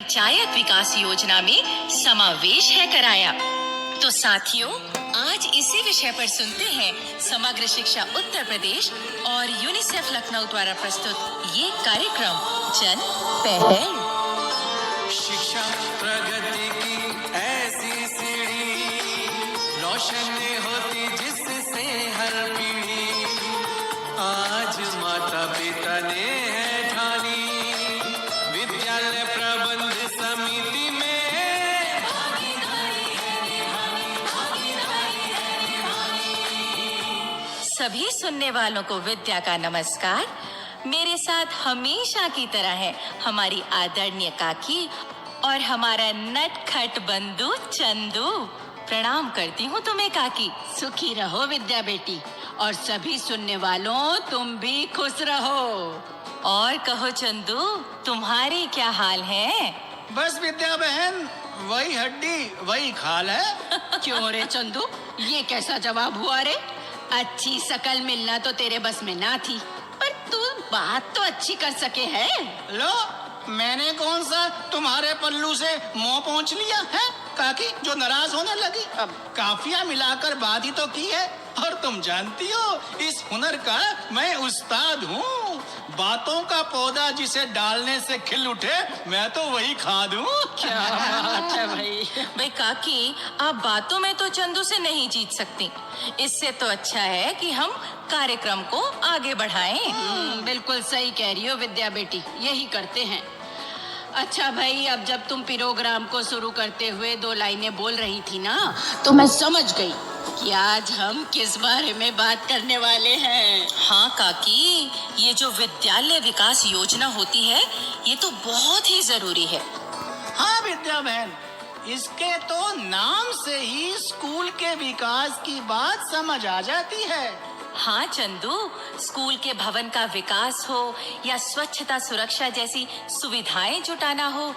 पंचायत विकास योजना में समावेश है कराया। तो साथियों, आज इसी विषय पर सुनते हैं समग्र शिक्षा उत्तर प्रदेश और यूनिसेफ लखनऊ द्वारा प्रस्तुत ये कार्यक्रम जन पहल। शिक्षा प्रगति की ऐसी सीढ़ी रोशन होती जिससे हर पीढ़ी। आज माता पिता ने है ठानी विद्यालय प्रबंध समिति में सभी सुनने वालों को विद्या का नमस्कार। मेरे साथ हमेशा की तरह है हमारी आदरणीय काकी और हमारा नटखट बंधु चंदू। प्रणाम करती हूँ तुम्हें काकी। सुखी रहो विद्या बेटी, और सभी सुनने वालों तुम भी खुश रहो। और कहो चंदू, तुम्हारे क्या हाल है? बस विद्या बहन, वही हड्डी वही खाल है। क्यों रे चंदू, ये कैसा जवाब हुआ रे? अच्छी शकल मिलना तो तेरे बस में ना थी, पर तू बात तो अच्छी कर सके है। लो, मैंने कौन सा तुम्हारे पल्लू से मुंह पहुंच लिया है काकी, जो नाराज होने लगी? अब काफिया मिलाकर बात ही तो की है, और तुम जानती हो इस हुनर का मैं उस्ताद हूँ। बातों का पौधा जिसे डालने से खिल उठे, मैं तो वही खाद हूँ। क्या बात है भाई। भाई काकी, आप बातों में तो चंदू से नहीं जीत सकती। इससे तो अच्छा है कि हम कार्यक्रम को आगे बढ़ाएं। बिल्कुल सही कह रही हो विद्या बेटी, यही करते हैं। अच्छा भाई, अब जब तुम प्रोग्राम को शुरू करते हुए 2 लाइनें बोल रही थी ना, तो मैं समझ गई कि आज हम किस बारे में बात करने वाले हैं। हाँ काकी, ये जो विद्यालय विकास योजना होती है, ये तो बहुत ही जरूरी है। हाँ विद्या बहन, इसके तो नाम से ही स्कूल के विकास की बात समझ आ जाती है। हाँ चंदू, स्कूल के भवन का विकास हो या स्वच्छता सुरक्षा जैसी सुविधाएं जुटाना हो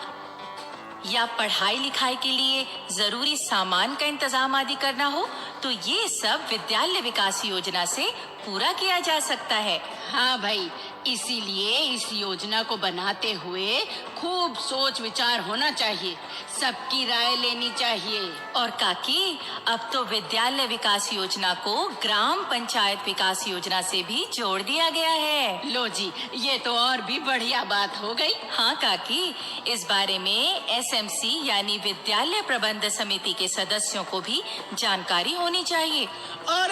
या पढ़ाई लिखाई के लिए जरूरी सामान का इंतजाम आदि करना हो, तो ये सब विद्यालय विकास योजना से पूरा किया जा सकता है। हाँ भाई, इसीलिए इस योजना को बनाते हुए खूब सोच विचार होना चाहिए, सबकी राय लेनी चाहिए। और काकी, अब तो विद्यालय विकास योजना को ग्राम पंचायत विकास योजना से भी जोड़ दिया गया है। लो जी, ये तो और भी बढ़िया बात हो गई। हाँ काकी, इस बारे में एसएमसी यानी विद्यालय प्रबंध समिति के सदस्यों को भी जानकारी होनी चाहिए। और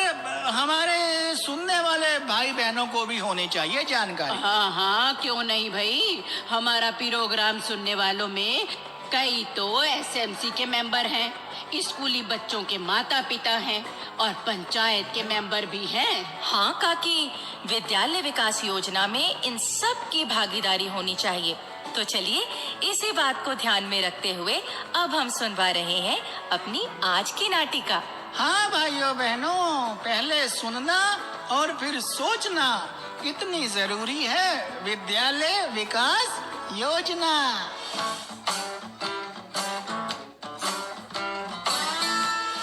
हमारे सुनने वाले भाई बहनों को भी होनी चाहिए जानकारी। हाँ हाँ, क्यों नहीं भाई। हमारा प्रोग्राम सुनने वालों में कई तो एसएमसी के मेंबर हैं, स्कूली बच्चों के माता पिता हैं और पंचायत के मेंबर भी हैं। हाँ काकी, विद्यालय विकास योजना में इन सब की भागीदारी होनी चाहिए। तो चलिए, इसी बात को ध्यान में रखते हुए अब हम सुनवा रहे हैं अपनी आज की नाटिका। हाँ भाइयों बहनों, पहले सुनना और फिर सोचना कितनी जरूरी है विद्यालय विकास योजना।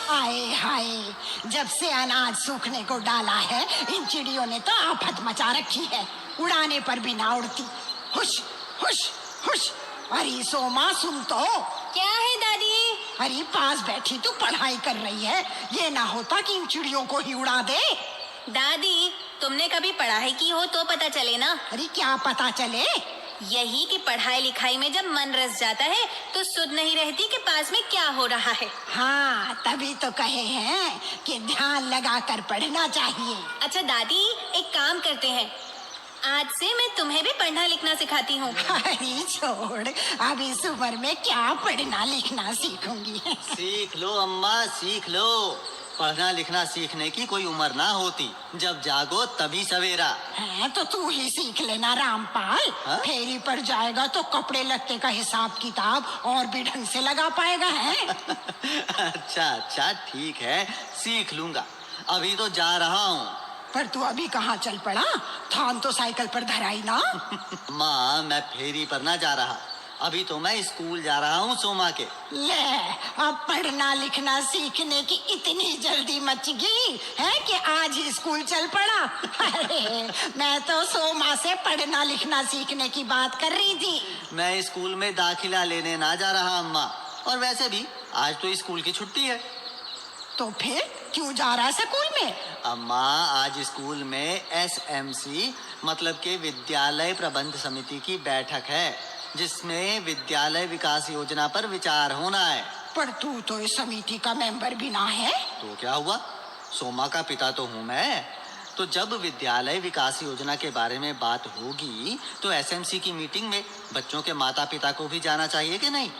हाय हाय, जब से अनाज सूखने को डाला है, इन चिड़ियों ने तो आफत मचा रखी है। उड़ाने पर भी ना उड़ती। हुश हुश हुश। अरे सोमा, सुन तो। क्या है दादी? अरे पास बैठी तू पढ़ाई कर रही है, ये ना होता कि इन चिड़ियों को ही उड़ा दे। दादी, तुमने कभी पढ़ाई की हो तो पता चले ना। अरे क्या पता चले? यही कि पढ़ाई लिखाई में जब मन रस जाता है तो सुध नहीं रहती कि पास में क्या हो रहा है। हाँ, तभी तो कहे हैं कि ध्यान लगा कर पढ़ना चाहिए। अच्छा दादी, एक काम करते हैं, आज से मैं तुम्हें भी पढ़ना लिखना सिखाती हूँ। अरे छोड़, अब इस उम्र में क्या पढ़ना लिखना सीखूंगी। सीख लो अम्मा, सीख लो। पढ़ना लिखना सीखने की कोई उम्र ना होती, जब जागो तभी सवेरा। है तो तू ही सीख लेना रामपाल। हाँ? फेरी पर जाएगा तो कपड़े लत्ते का हिसाब किताब और भी ढंग से लगा पाएगा है। अच्छा अच्छा, ठीक है, सीख लूंगा। अभी तो जा रहा हूँ। पर तू अभी कहाँ चल पड़ा? थान तो साइकिल पर धराई ना। माँ, मैं फेरी पर ना जा रहा, अभी तो मैं स्कूल जा रहा हूँ सोमा के। ले, अब पढ़ना लिखना सीखने की इतनी जल्दी मच गई है कि आज ही स्कूल चल पड़ा। अरे मैं तो सोमा से पढ़ना लिखना सीखने की बात कर रही थी। मैं स्कूल में दाखिला लेने ना जा रहा अम्मा, और वैसे भी आज तो स्कूल की छुट्टी है। तो फिर क्यों जा रहा है स्कूल में? अम्मा, आज स्कूल में SMC मतलब के विद्यालय प्रबंध समिति की बैठक है, जिसमें विद्यालय विकास योजना पर विचार होना है। पर तू तो इस समिति का मेंबर भी ना है। तो क्या हुआ, सोमा का पिता तो हूँ मैं। तो जब विद्यालय विकास योजना के बारे में बात होगी तो SMC की मीटिंग में बच्चों के माता पिता को भी जाना चाहिए कि नहीं?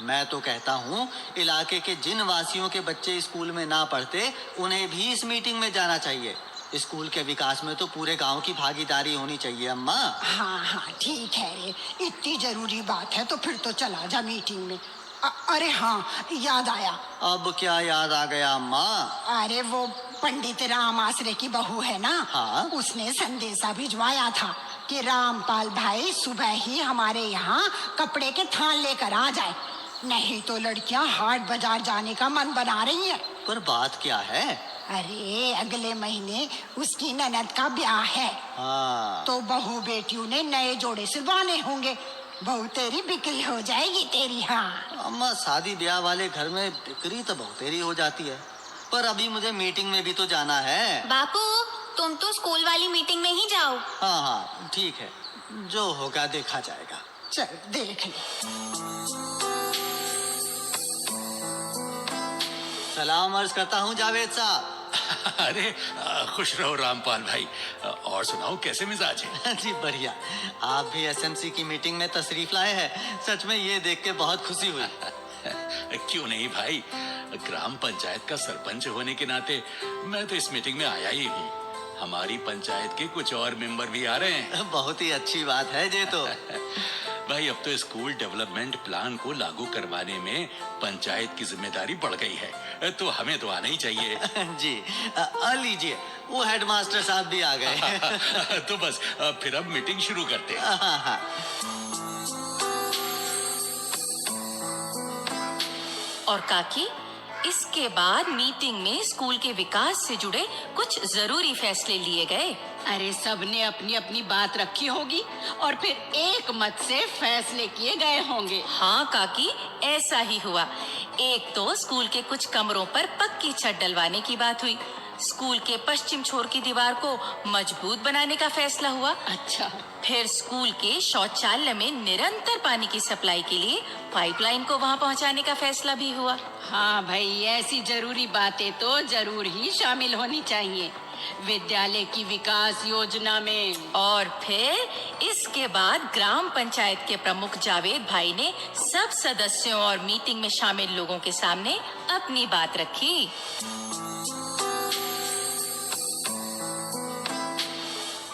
मैं तो कहता हूँ इलाके के जिन वासियों के बच्चे स्कूल में ना पढ़ते उन्हें भी इस मीटिंग में जाना चाहिए। स्कूल के विकास में तो पूरे गांव की भागीदारी होनी चाहिए अम्मा। हाँ हाँ ठीक है रे, इतनी जरूरी बात है तो फिर तो चला जा मीटिंग में। अरे हाँ, याद आया। अब क्या याद आ गया अम्मा? अरे वो पंडित राम आसरे की बहू है ना, हाँ? उसने संदेशा भिजवाया था कि रामपाल भाई सुबह ही हमारे यहाँ कपड़े के थान लेकर आ जाए, नहीं तो लड़कियां हाट बाजार जाने का मन बना रही हैं। पर बात क्या है? अरे अगले महीने उसकी ननद का ब्याह है। हाँ। तो बहू बेटियों ने नए जोड़े सिलवाने होंगे। बहू तेरी बिक्री हो जाएगी तेरी। हाँ अम्मा, शादी ब्याह वाले घर में बिक्री तो बहुत देरी हो जाती है, पर अभी मुझे मीटिंग में भी तो जाना है। बापू, तुम तो स्कूल वाली मीटिंग में ही जाओ। हाँ हाँ ठीक है, जो होगा देखा जाएगा। चल देख ले। सलाम अर्ज करता हूँ जावेद साहब। अरे खुश रहो रामपाल भाई। और सुनाओ, कैसे मिजाज है? जी बढ़िया। आप भी SMC की मीटिंग में तशरीफ लाए हैं, सच में ये देख के बहुत खुशी हुई। क्यों नहीं भाई, ग्राम पंचायत का सरपंच होने के नाते मैं तो इस मीटिंग में आया ही हूँ। हमारी पंचायत के कुछ और मेंबर भी आ रहे हैं। बहुत ही अच्छी बात है ये तो। भाई अब तो स्कूल डेवलपमेंट प्लान को लागू करवाने में पंचायत की जिम्मेदारी बढ़ गई है, तो हमें तो आना ही चाहिए। जी लीजिए, वो हेडमास्टर साहब भी आ गए। तो बस फिर अब मीटिंग शुरू करते हैं। हाँ हाँ। और काकी, इसके बाद मीटिंग में स्कूल के विकास से जुड़े कुछ जरूरी फैसले लिए गए। अरे सबने अपनी अपनी बात रखी होगी और फिर एक मत से फैसले किए गए होंगे। हाँ काकी, ऐसा ही हुआ। एक तो स्कूल के कुछ कमरों पर पक्की छत डलवाने की बात हुई। स्कूल के पश्चिम छोर की दीवार को मजबूत बनाने का फैसला हुआ। अच्छा। फिर स्कूल के शौचालय में निरंतर पानी की सप्लाई के लिए पाइपलाइन को वहां पहुंचाने का फैसला भी हुआ। हाँ भाई, ऐसी जरूरी बातें तो जरूर ही शामिल होनी चाहिए विद्यालय की विकास योजना में। और फिर इसके बाद ग्राम पंचायत के प्रमुख जावेद भाई ने सब सदस्यों और मीटिंग में शामिल लोगों के सामने अपनी बात रखी।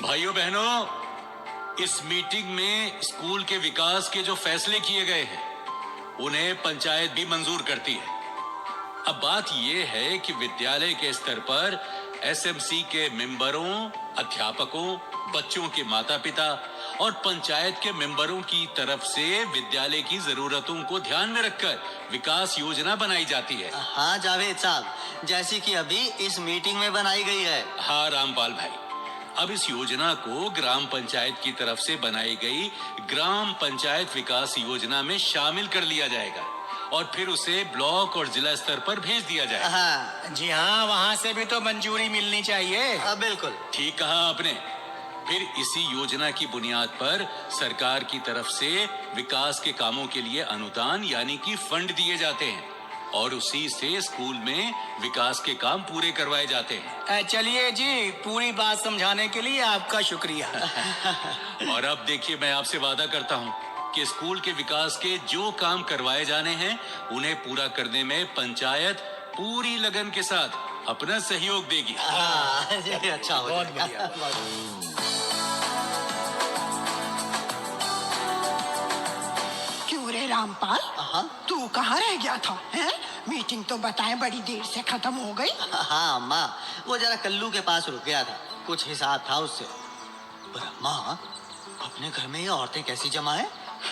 भाइयों बहनों, इस मीटिंग में स्कूल के विकास के जो फैसले किए गए हैं उन्हें पंचायत भी मंजूर करती है। अब बात यह है कि विद्यालय के स्तर पर SMC के मेंबरों, अध्यापकों, बच्चों के माता पिता और पंचायत के मेंबरों की तरफ से विद्यालय की जरूरतों को ध्यान में रखकर विकास योजना बनाई जाती है। हाँ जावेद साहब, जैसी कि अभी इस मीटिंग में बनाई गई है। हाँ रामपाल भाई, अब इस योजना को ग्राम पंचायत की तरफ से बनाई गई ग्राम पंचायत विकास योजना में शामिल कर लिया जाएगा और फिर उसे ब्लॉक और जिला स्तर पर भेज दिया जाएगा। हाँ जी हाँ, वहाँ से भी तो मंजूरी मिलनी चाहिए। बिल्कुल ठीक कहा आपने। फिर इसी योजना की बुनियाद पर सरकार की तरफ से विकास के कामों के लिए अनुदान यानी कि फंड दिए जाते हैं और उसी से स्कूल में विकास के काम पूरे करवाए जाते हैं। चलिए जी, पूरी बात समझाने के लिए आपका शुक्रिया। और अब देखिए, मैं आपसे वादा करता हूँ कि स्कूल के विकास के जो काम करवाए जाने हैं उन्हें पूरा करने में पंचायत पूरी लगन के साथ अपना सहयोग देगी। ये अच्छा हो बहुत जाएगा। क्यों रे रामपाल, तू कहाँ रह गया था? हैं? मीटिंग तो बताए बड़ी देर से खत्म हो गई। हाँ अम्मा, वो जरा कल्लू के पास रुक गया था, कुछ हिसाब था उससे। पर अम्मा, अपने घर में ये औरतें कैसी जमा है?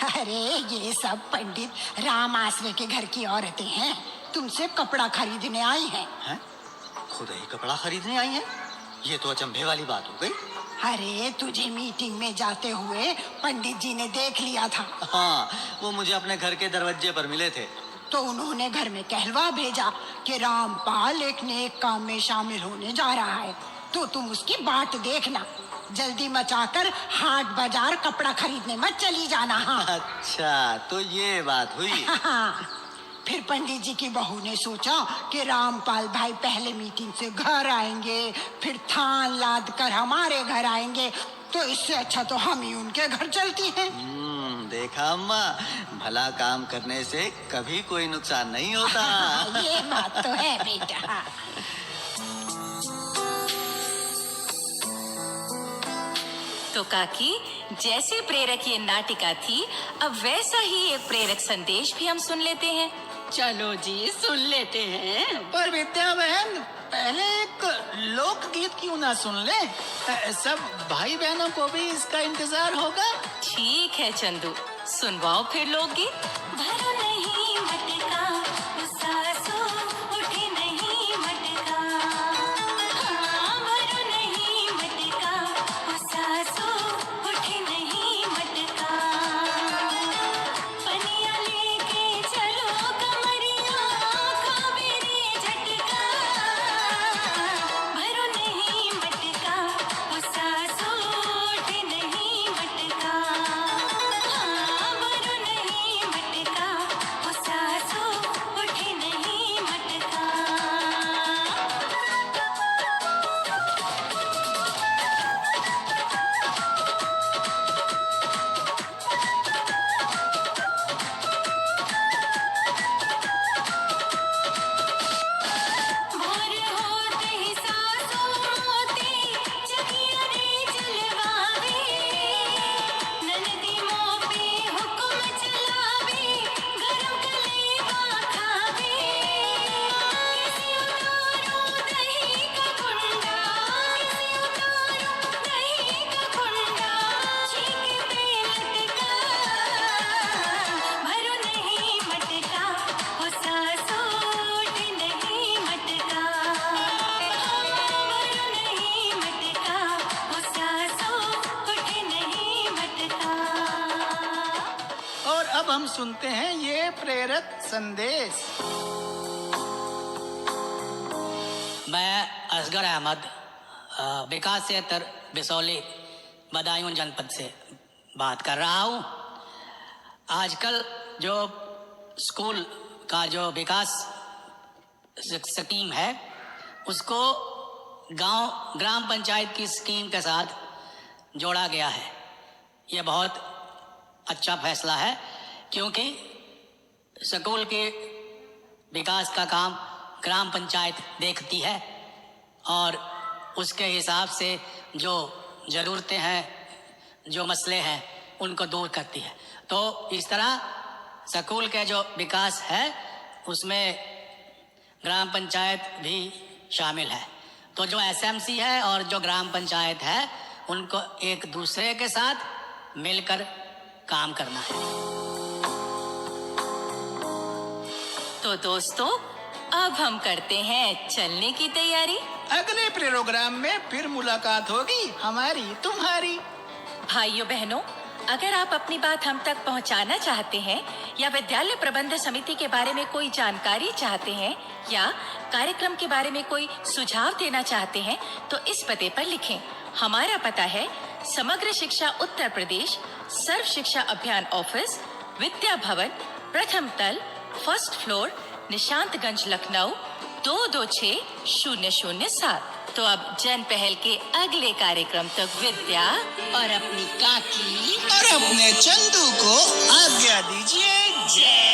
अरे ये सब पंडित राम आश्रय के घर की औरतें हैं, तुमसे कपड़ा खरीदने आई हैं। हैं? खुद ही कपड़ा खरीदने आई है? ये तो अचंभे वाली बात हो गई। अरे तुझे मीटिंग में जाते हुए पंडित जी ने देख लिया था। हाँ, वो मुझे अपने घर के दरवाजे पर मिले थे। तो उन्होंने घर में कहलवा भेजा कि रामपाल एक नेक काम में शामिल होने जा रहा है, तो तुम उसकी बाट देखना, जल्दी मचाकर हाट बाजार कपड़ा खरीदने मत चली जाना। हाँ अच्छा, तो ये बात हुई। हाँ। फिर पंडित जी की बहू ने सोचा कि रामपाल भाई पहले मीटिंग से घर आएंगे, फिर थान लाद कर हमारे घर आएंगे, तो इससे अच्छा तो हम ही उनके घर चलती हैं। देखा अम्मा, भला काम करने से कभी कोई नुकसान नहीं होता। ये बात तो है बेटा। तो काकी, जैसे प्रेरक ये नाटिका थी, अब वैसा ही एक प्रेरक संदेश भी हम सुन लेते हैं। चलो जी, सुन लेते हैं। पर विद्या बहन, पहले एक लोकगीत क्यों ना सुन ले? सब भाई बहनों को भी इसका इंतजार होगा। ठीक है चंदू, सुनवाओ फिर लोकगीत। भरो नहीं मटका, सासू उठी नहीं मटका। हाँ, भरो नहीं मटका, सासू उठी नहीं मटका। पनिया लेके चलो कमरिया, खावे रे झटका। भरो नहीं मटका, सासू उठी नहीं मटका। हाँ, भरो नहीं मटका, सासू उठी नहीं मटका। भोर होते ही सासू मोती जगिया रे जलवावे। ननदी मों पे हुक्म चलावे, गरम कलेवा खावे। किसी उतारो दही का कुंडा, किसी उतारो दही का कुंडा। छींके पे लटका, भरो नहीं मटका, हो सासू उठी नहीं मटका। भरो नहीं मटका, हो सासू उठी नहीं मटका। और अब हम सुनते हैं ये प्रेरक संदेश। मैं असगर अहमद विकास क्षेत्र बिसौली बदायूं जनपद से बात कर रहा हूँ। आजकल जो स्कूल का जो विकास स्कीम है, उसको ग्राम पंचायत की स्कीम के साथ जोड़ा गया है। ये बहुत अच्छा फैसला है, क्योंकि स्कूल के विकास का काम ग्राम पंचायत देखती है और उसके हिसाब से जो ज़रूरतें हैं, जो मसले हैं, उनको दूर करती है। तो इस तरह स्कूल के जो विकास है उसमें ग्राम पंचायत भी शामिल है। तो जो एसएमसी है और जो ग्राम पंचायत है, उनको एक दूसरे के साथ मिलकर काम करना है। तो दोस्तों, अब हम करते हैं चलने की तैयारी। अगले प्रोग्राम में फिर मुलाकात होगी हमारी तुम्हारी। भाइयों बहनों, अगर आप अपनी बात हम तक पहुंचाना चाहते हैं या विद्यालय प्रबंध समिति के बारे में कोई जानकारी चाहते हैं या कार्यक्रम के बारे में कोई सुझाव देना चाहते हैं, तो इस पते पर लिखें। हमारा पता है समग्र शिक्षा उत्तर प्रदेश, सर्व शिक्षा अभियान ऑफिस, विद्या भवन, प्रथम तल, फर्स्ट फ्लोर, निशांतगंज, लखनऊ 226007। तो अब जन पहल के अगले कार्यक्रम तक विद्या और अपनी काकी और अपने चंदू को आज्ञा दीजिए। जय